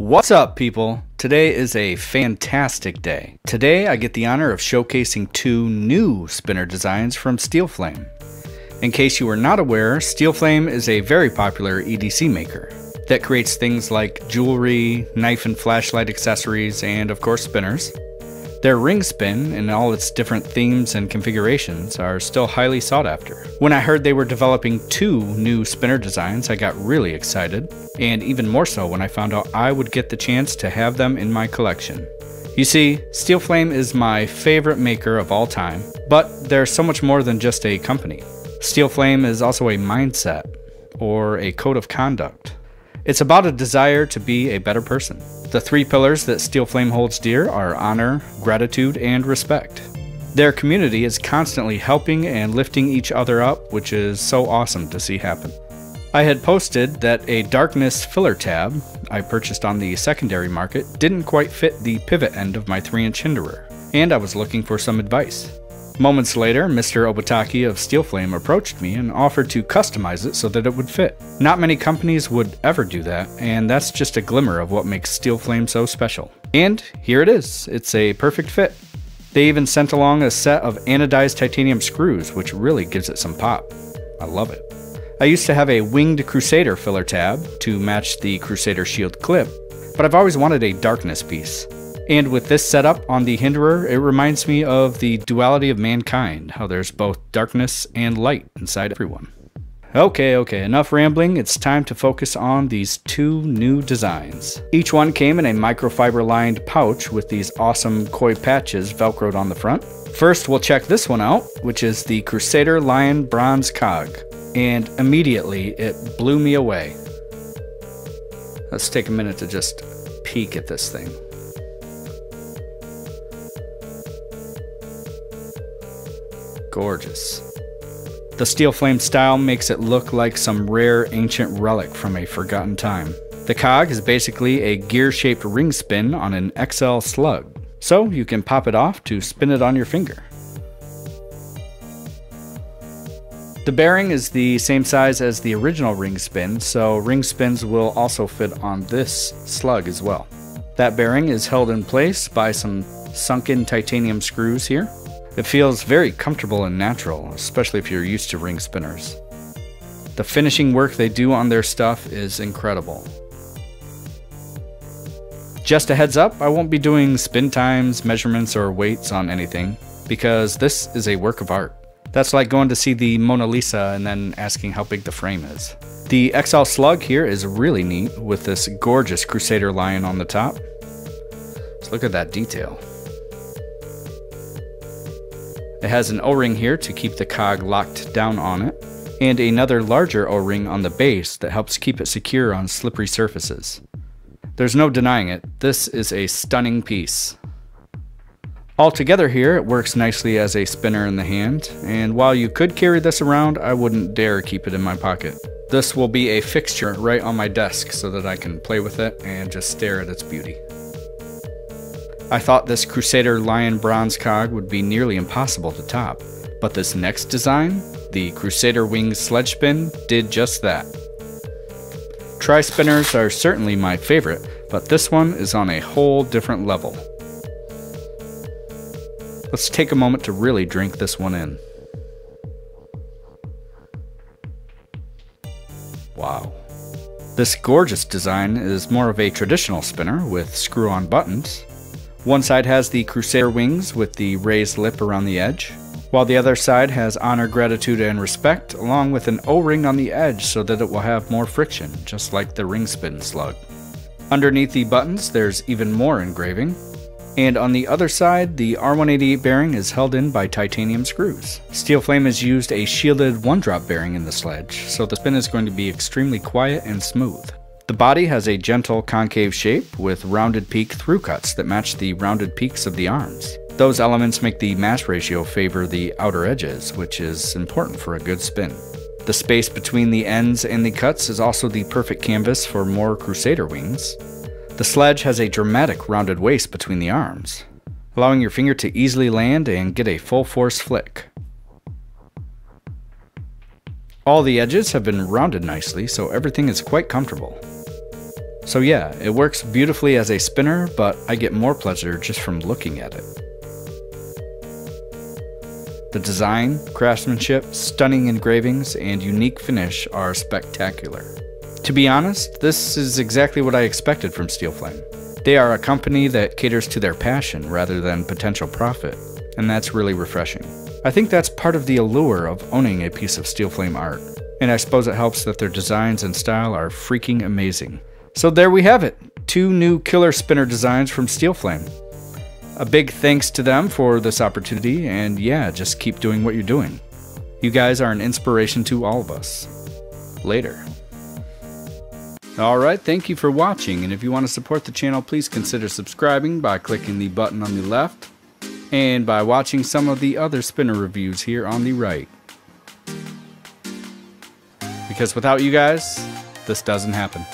What's up, people? Today is a fantastic day. Today I get the honor of showcasing two new spinner designs from Steel Flame. In case you are not aware, Steel Flame is a very popular EDC maker that creates things like jewelry, knife and flashlight accessories, and of course spinners. Their ring spin and all its different themes and configurations are still highly sought after. When I heard they were developing two new spinner designs, I got really excited, and even more so when I found out I would get the chance to have them in my collection. You see, Steel Flame is my favorite maker of all time, but they're so much more than just a company. Steel Flame is also a mindset, or a code of conduct. It's about a desire to be a better person. The three pillars that Steel Flame holds dear are honor, gratitude, and respect. Their community is constantly helping and lifting each other up, which is so awesome to see happen. I had posted that a darkness filler tab I purchased on the secondary market didn't quite fit the pivot end of my 3-inch hinderer, and I was looking for some advice. Moments later, Mr. Obataki of Steel Flame approached me and offered to customize it so that it would fit. Not many companies would ever do that, and that's just a glimmer of what makes Steel Flame so special. And here it is. It's a perfect fit. They even sent along a set of anodized titanium screws, which really gives it some pop. I love it. I used to have a winged Crusader filler tab to match the Crusader shield clip, but I've always wanted a darkness piece. And with this setup on the hinderer, it reminds me of the duality of mankind, how there's both darkness and light inside everyone. Okay, enough rambling. It's time to focus on these two new designs. Each one came in a microfiber lined pouch with these awesome koi patches velcroed on the front. First, we'll check this one out, which is the Crusader Lion Bronze Cog. And immediately, it blew me away. Let's take a minute to just peek at this thing. Gorgeous. The Steel Flame style makes it look like some rare ancient relic from a forgotten time. The cog is basically a gear-shaped ring spin on an XL slug, so you can pop it off to spin it on your finger. The bearing is the same size as the original ring spin, so ring spins will also fit on this slug as well. That bearing is held in place by some sunken titanium screws here. It feels very comfortable and natural, especially if you're used to ring spinners. The finishing work they do on their stuff is incredible. Just a heads up, I won't be doing spin times, measurements, or weights on anything, because this is a work of art. That's like going to see the Mona Lisa and then asking how big the frame is. The XL slug here is really neat with this gorgeous Crusader lion on the top. Let's look at that detail. It has an O-ring here to keep the cog locked down on it, and another larger O-ring on the base that helps keep it secure on slippery surfaces. There's no denying it, this is a stunning piece. Altogether here, it works nicely as a spinner in the hand, and while you could carry this around, I wouldn't dare keep it in my pocket. This will be a fixture right on my desk so that I can play with it and just stare at its beauty. I thought this Crusader Lion Bronze Cog would be nearly impossible to top, but this next design, the Crusader Wings Sledge Spin, did just that. Tri-spinners are certainly my favorite, but this one is on a whole different level. Let's take a moment to really drink this one in. Wow. This gorgeous design is more of a traditional spinner with screw-on buttons. One side has the Crusader wings with the raised lip around the edge, while the other side has honor, gratitude, and respect, along with an O-ring on the edge so that it will have more friction, just like the ring spin slug. Underneath the buttons, there's even more engraving, and on the other side, the R188 bearing is held in by titanium screws. Steel Flame has used a shielded one-drop bearing in the sledge, so the spin is going to be extremely quiet and smooth. The body has a gentle concave shape with rounded peak through cuts that match the rounded peaks of the arms. Those elements make the mass ratio favor the outer edges, which is important for a good spin. The space between the ends and the cuts is also the perfect canvas for more Crusader wings. The sledge has a dramatic rounded waist between the arms, allowing your finger to easily land and get a full force flick. All the edges have been rounded nicely, so everything is quite comfortable. So yeah, it works beautifully as a spinner, but I get more pleasure just from looking at it. The design, craftsmanship, stunning engravings, and unique finish are spectacular. To be honest, this is exactly what I expected from SteelFlame. They are a company that caters to their passion rather than potential profit, and that's really refreshing. I think that's part of the allure of owning a piece of SteelFlame art, and I suppose it helps that their designs and style are freaking amazing. So there we have it, 2 new killer spinner designs from SteelFlame. A big thanks to them for this opportunity, and yeah, just keep doing what you're doing. You guys are an inspiration to all of us. Later. Alright, thank you for watching, and if you want to support the channel, please consider subscribing by clicking the button on the left, and by watching some of the other spinner reviews here on the right. Because without you guys, this doesn't happen.